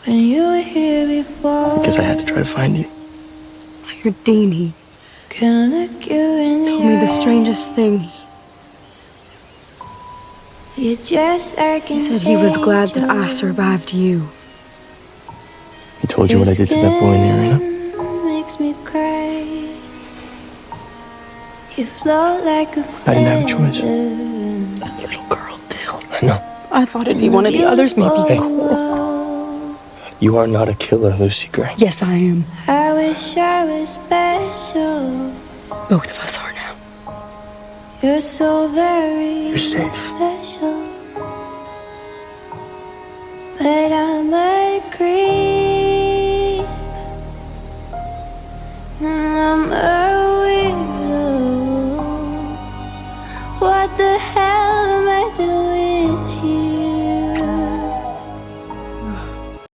when you were here before. Because I had to try to find you. Your Deanie Can look you in told me the strangest thing. You're just like He said he was glad that I survived you. He told you what I did to that boy in the arena? Makes me cry. You float like a I didn't have a choice. That little girl, Dill. I know. I thought it'd be one of the others, maybe Coral. You are not a killer, Lucy Gray. Yes, I am. I wish I was special. Both of us are now. You're so very You're safe. special. But I'm a